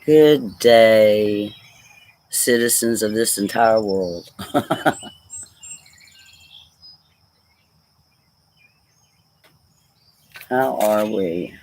Good day, citizens of this entire world. How are we?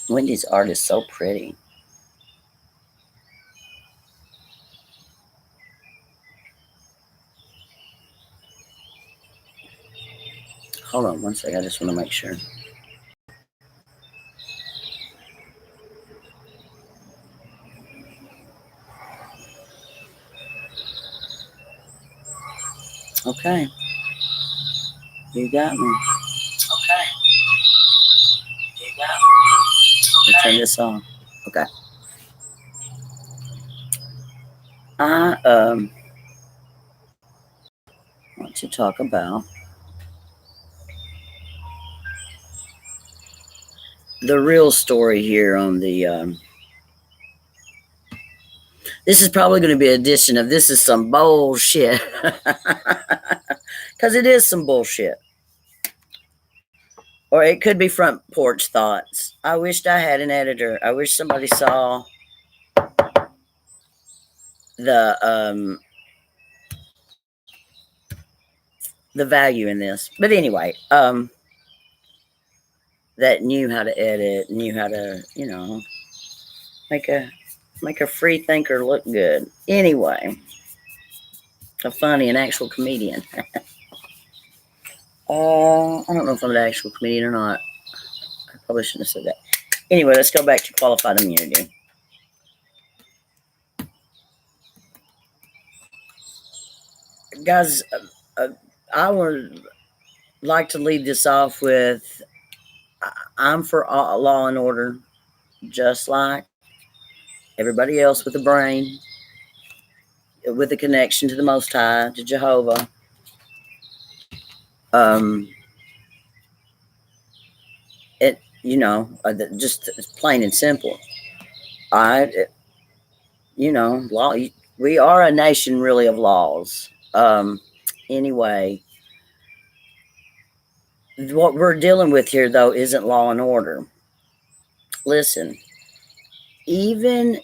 Wendy's art is so pretty. Hold on one second. I just want to make sure. Okay. You got me. Okay. You got me. Let's turn this on. Okay. I want to talk about the real story here on the. This is probably going to be an edition of "This is some bullshit," because it is some bullshit. Or it could be front porch thoughts. I wished I had an editor. I wish somebody saw the value in this. But anyway, that knew how to edit, knew how to, make a free thinker look good. Anyway, a funny, an actual comedian. I don't know if I'm an actual comedian or not. I probably shouldn't have said that. Anyway, let's go back to qualified immunity. Guys, I would like to lead this off with I'm for law and order, just like everybody else with a brain, with a connection to the Most High, to Jehovah. Just plain and simple. Law. We are a nation really of laws. Anyway, what we're dealing with here, though, isn't law and order. Listen, even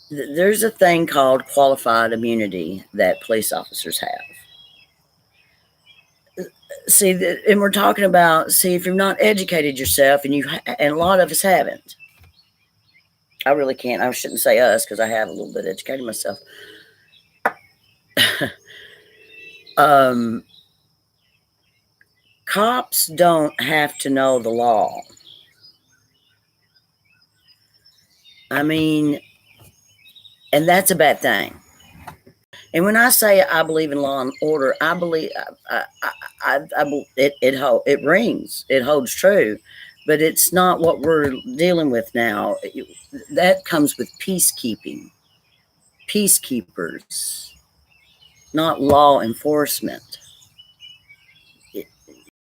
there's a thing called qualified immunity that police officers have. See, and we're talking about, if you've not educated yourself, and a lot of us haven't. I really can't. I shouldn't say us because I have a little bit educated myself. Cops don't have to know the law. I mean, and that's a bad thing. And when I say I believe in law and order, I believe it rings, it holds true, but it's not what we're dealing with now. That comes with peacekeeping, peacekeepers, not law enforcement.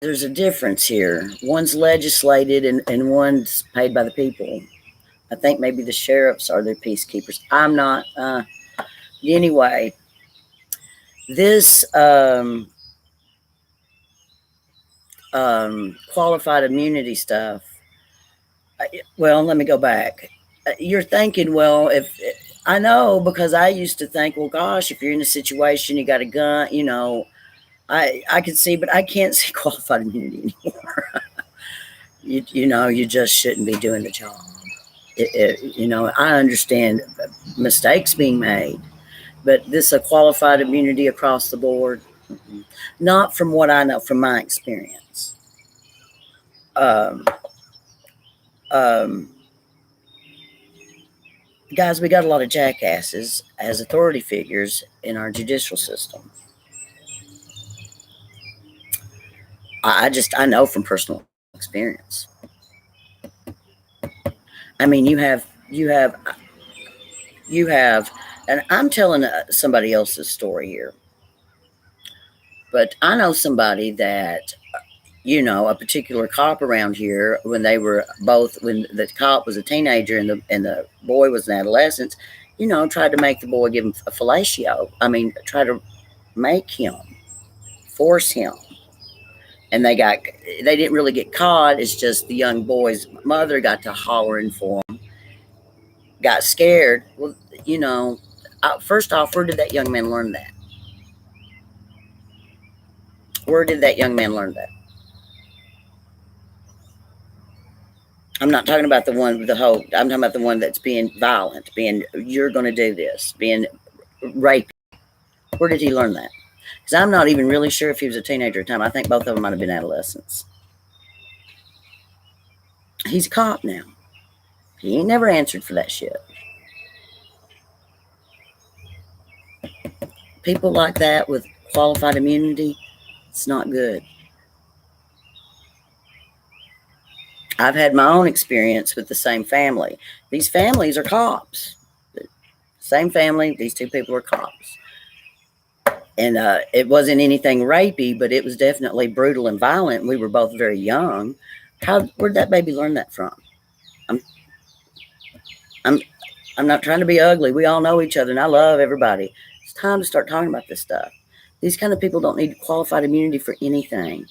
There's a difference here. One's legislated and one's paid by the people. I think maybe the sheriffs are the peacekeepers. I'm not. Anyway, this qualified immunity stuff. Well, let me go back. You're thinking, well, if I know, because I used to think, well, gosh, if you're in a situation, you got a gun, I can see, but I can't see qualified immunity anymore. You just shouldn't be doing the job. I understand mistakes being made, but this a qualified immunity across the board. Not from what I know, from my experience. Guys, we got a lot of jackasses as authority figures in our judicial system. I know from personal experience. I mean, you have, and I'm telling somebody else's story here, but I know somebody that, a particular cop around here, when the cop was a teenager and the boy was an adolescent, tried to make the boy give him a fellatio. I mean, try to make him, force him and they didn't really get caught. It's just the young boy's mother got to hollering for them, got scared. Well, you know, first off, where did that young man learn that? Where did that young man learn that? I'm not talking about the one with the whole. I'm talking about the one that's being violent, being you're going to do this, being raped. Where did he learn that? Because I'm not even really sure if he was a teenager at the time. I think both of them might have been adolescents. He's a cop now. He ain't never answered for that shit. People like that with qualified immunity, it's not good. I've had my own experience with the same family. These families are cops. Same family, these two people are cops. And it wasn't anything rapey, but it was definitely brutal and violent. We were both very young. Where'd that baby learn that from? I'm, I'm, I'm not trying to be ugly. We all know each other, and I love everybody. It's time to start talking about this stuff. These kind of people don't need qualified immunity for anything.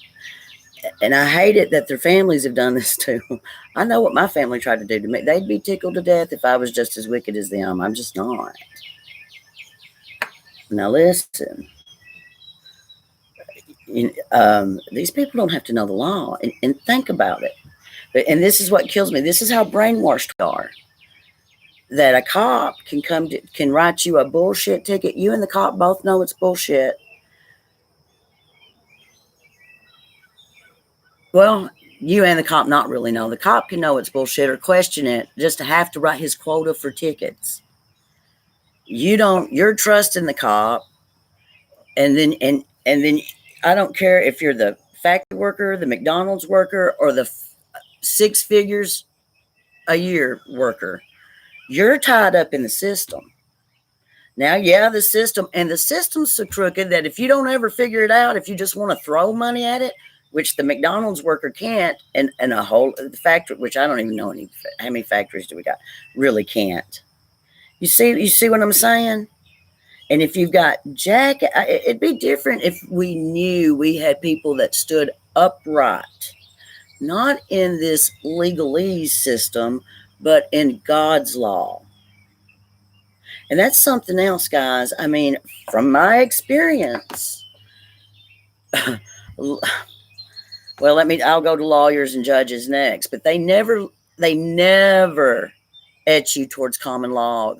And I hate it that their families have done this too. I know what my family tried to do to me. They'd be tickled to death if I was just as wicked as them. I'm just not. Now listen. These people don't have to know the law, and think about it. And this is what kills me. This is how brainwashed we are. That a cop can write you a bullshit ticket. You and the cop both know it's bullshit. Well, you and the cop not really know. The cop can know it's bullshit or question it just to have to write his quota for tickets. You're trusting the cop, and then I don't care if you're the factory worker, the McDonald's worker, or the 6 figures a year worker. You're tied up in the system. Now, yeah, the system's so crooked that if you don't ever figure it out, if you just want to throw money at it, which the McDonald's worker can't, and a whole the factory, which I don't even know how many factories do we got, really can't. You see what I'm saying? And if you've got it'd be different if we knew we had people that stood upright, not in this legalese system, but in God's law. And that's something else, guys. I mean, from my experience, well, I'll go to lawyers and judges next, but they never etch you towards common law,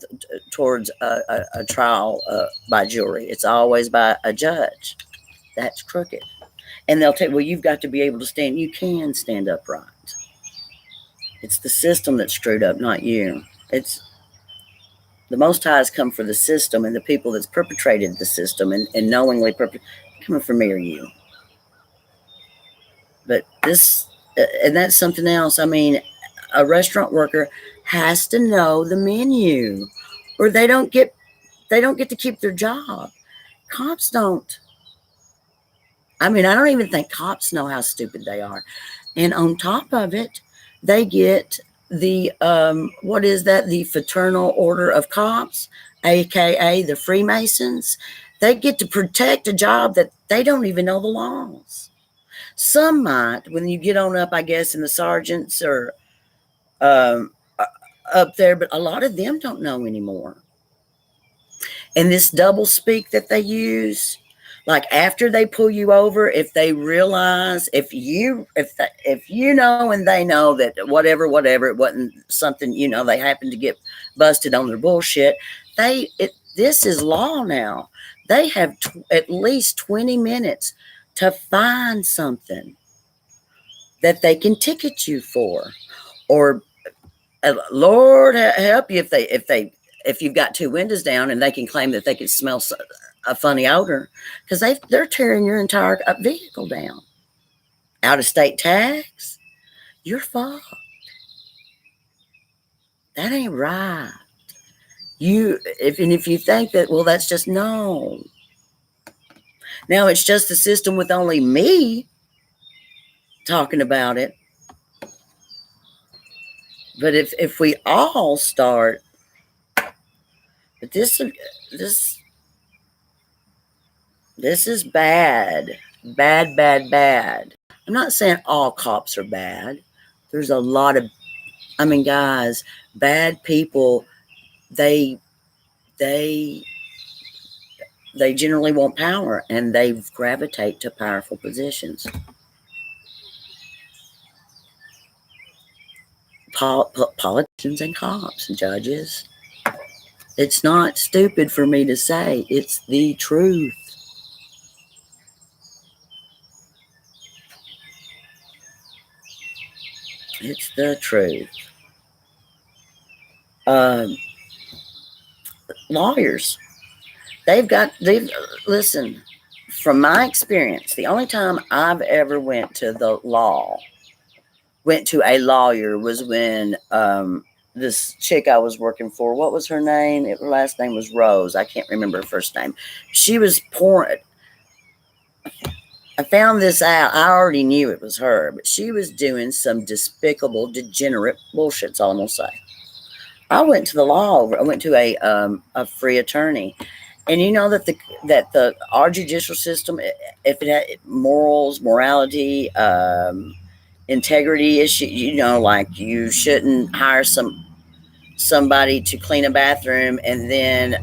towards a trial by jury. It's always by a judge. That's crooked. And they'll tell you, well, you've got to be able to stand. You can stand upright. It's the system that's screwed up, not you. It's the Most High's come for the system and the people that's perpetrated the system and knowingly coming for me or you. But and that's something else. I mean, a restaurant worker has to know the menu, or they don't get to keep their job. Cops don't. I mean, I don't even think cops know how stupid they are. And on top of it, they get the what is that? The Fraternal Order of Cops, aka the Freemasons. They get to protect a job that they don't even know the laws. Some might, when you get on up, I guess, in the sergeants or up there, but a lot of them don't know anymore. And this double speak that they use, like after they pull you over, if they realize, if you know and they know that whatever it wasn't something, they happen to get busted on their bullshit, this is law now. They have at least 20 minutes to find something that they can ticket you for, or Lord help you if you've got 2 windows down and they can claim that they can smell a funny odor, because they're tearing your entire vehicle down. Out of state tax, you're fucked. That ain't right. If you think that, well, that's just no. Now it's just a system with only me talking about it. But if we all start, but this is bad. Bad. I'm not saying all cops are bad. There's a lot of, I mean, guys, bad people, they they they generally want power and they gravitate to powerful positions. Politicians and cops and judges. It's not stupid for me to say it's the truth. It's the truth. Um, Lawyers, they've listen. From my experience, the only time I've ever went to a lawyer was when this chick I was working for, what was her name? Her last name was Rose. I can't remember her first name. She was pouring. I found this out. I already knew it was her, but she was doing some despicable, degenerate bullshit. That's all I'm gonna say. I went to the law. I went to a free attorney, and you know that the our judicial system, if it had morals, morality, integrity issue, you know, like you shouldn't hire somebody to clean a bathroom and then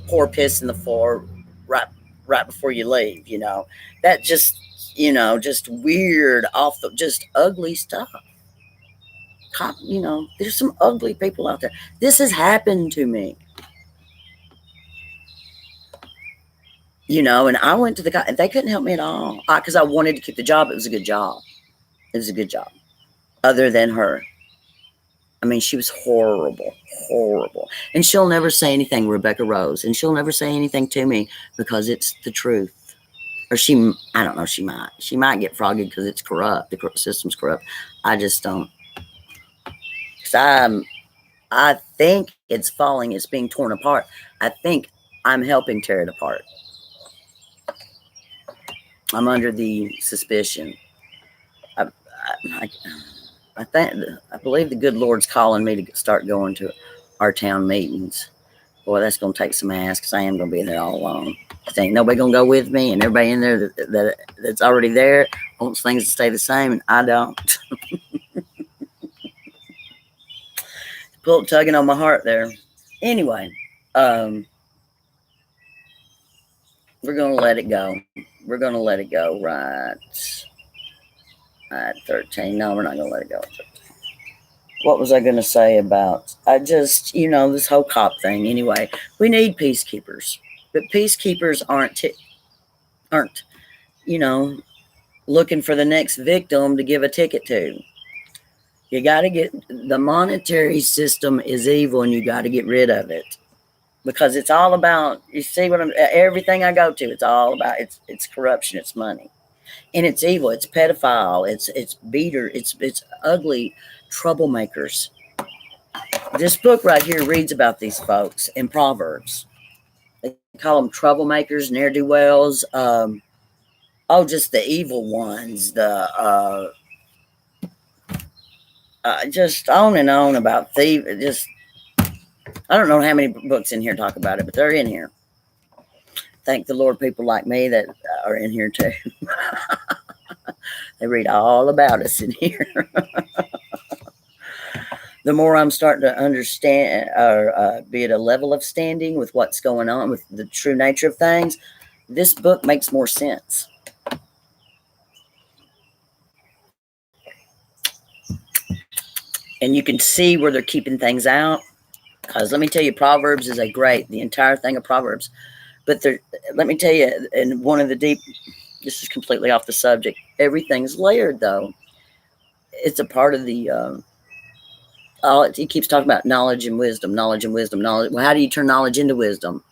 pour piss in the floor right before you leave. You know, that just, you know, just weird, just ugly stuff. You know, there's some ugly people out there. This has happened to me. You know, and I went to the guy, and they couldn't help me at all because I wanted to keep the job. It was a good job. It was a good job. Other than her, I mean, she was horrible, horrible. And she'll never say anything, Rebecca Rose, and she'll never say anything to me because it's the truth. Or I don't know, she might get froggy because it's corrupt. The system's corrupt. I just don't. Because I think it's falling, it's being torn apart. I think I'm helping tear it apart. I'm under the suspicion. I, I, I believe the good Lord's calling me to start going to our town meetings. Boy, that's going to take some ass because I am going to be there all alone. Because ain't nobody going to go with me, and everybody in there that's already there wants things to stay the same, and I don't. Tugging on my heart there. Anyway, we're going to let it go. We're going to let it go right at 13. No, we're not going to let it go at 13. What was I going to say about, you know, this whole cop thing. Anyway, we need peacekeepers, but peacekeepers aren't, you know, looking for the next victim to give a ticket to. You got to the monetary system is evil, and you got to get rid of it because it's all about, you see everything I go to, it's all about, it's corruption, it's money, and it's evil, it's pedophile, it's beater, it's ugly troublemakers. This book right here reads about these folks in Proverbs. They call them troublemakers, ne'er-do-wells, just the evil ones, just on and on about thieves. Just, I don't know how many books in here talk about it, but they're in here. Thank the Lord, people like me that are in here too. They read all about us in here. The more I'm starting to understand or be at a level of standing with what's going on with the true nature of things, this book makes more sense. And you can see where they're keeping things out. Because let me tell you, Proverbs is the entire thing of Proverbs. But let me tell you, and one of the this is completely off the subject, everything's layered though. It's a part of the, he keeps talking about knowledge and wisdom. Well, how do you turn knowledge into wisdom?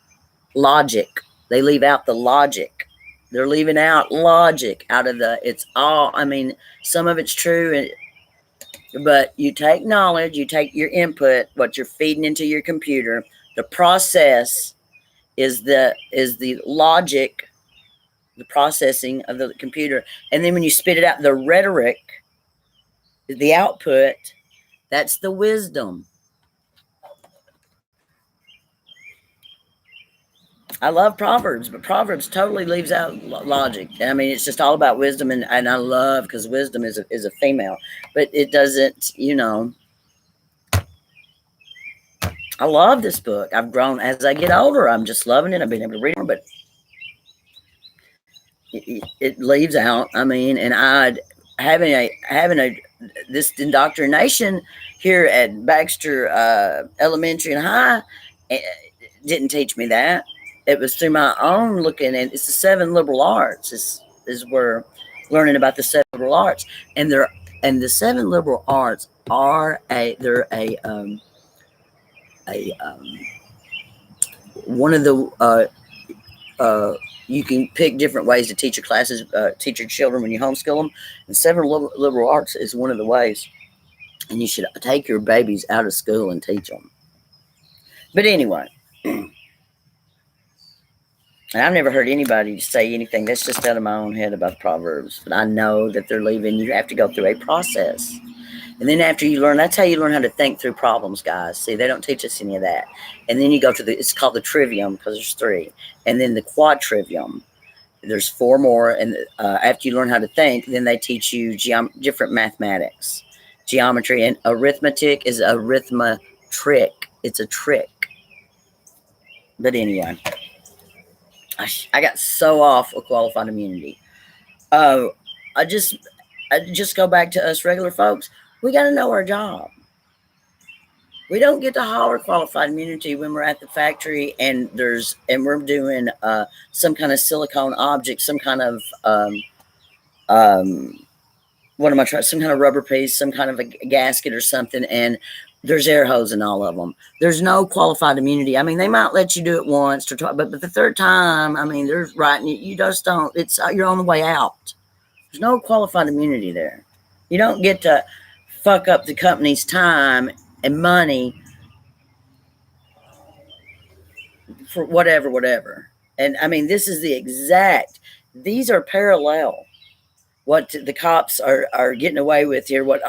Logic. They leave out the logic. They're leaving out logic out of it's all, I mean, some of it's true, but you take knowledge, you take your input, what you're feeding into your computer, the process is the logic, the processing of the computer. And then when you spit it out, the rhetoric, the output, that's the wisdom. I love Proverbs, but Proverbs totally leaves out logic. I mean, it's just all about wisdom, and I love because wisdom is a female, but it doesn't. I love this book. I've grown as I get older. I'm just loving it. I've been able to read more, but it leaves out. I mean, and I having a this indoctrination here at Baxter Elementary and High eh, didn't teach me that. It was through my own looking, and it's the seven liberal arts. Is where learning about the seven liberal arts, and the seven liberal arts are they're a one of the you can pick different ways to teach your classes, teach your children when you homeschool them. And seven liberal arts is one of the ways, and you should take your babies out of school and teach them. But anyway, and I've never heard anybody say anything. That's just out of my own head about the Proverbs. But I know that they're leaving. You have to go through a process. And then after you learn, that's how you learn how to think through problems, guys. See, they don't teach us any of that. And then you go to it's called the trivium because there's three. And then the quadrivium. There's four more. And after you learn how to think, then they teach you different mathematics. Geometry and arithmetic is arithmetric. It's a trick. But anyway, I got so off of qualified immunity. I just go back to us regular folks. We got to know our job. We don't get to holler qualified immunity when we're at the factory and we're doing some kind of silicone object, some kind of what am I trying? Some kind of rubber piece, some kind of a gasket or something, and there's air hose in all of them. There's no qualified immunity. I mean, they might let you do it once or twice, but the third time, I mean, they're writing you just don't. You're on the way out. There's no qualified immunity there. You don't get to fuck up the company's time and money for whatever. And I mean, this is these are parallel. What the cops are getting away with here, what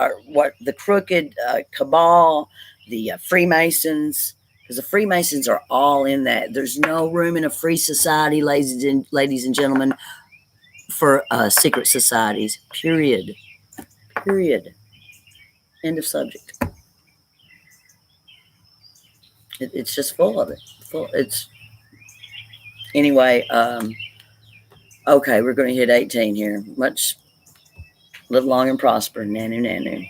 the crooked cabal, the Freemasons, because the Freemasons are all in that. There's no room in a free society, ladies and gentlemen, for secret societies. Period. End of subject. It's just full of it. Anyway. Okay, we're going to hit 18 here. Live long and prosper. Nanu.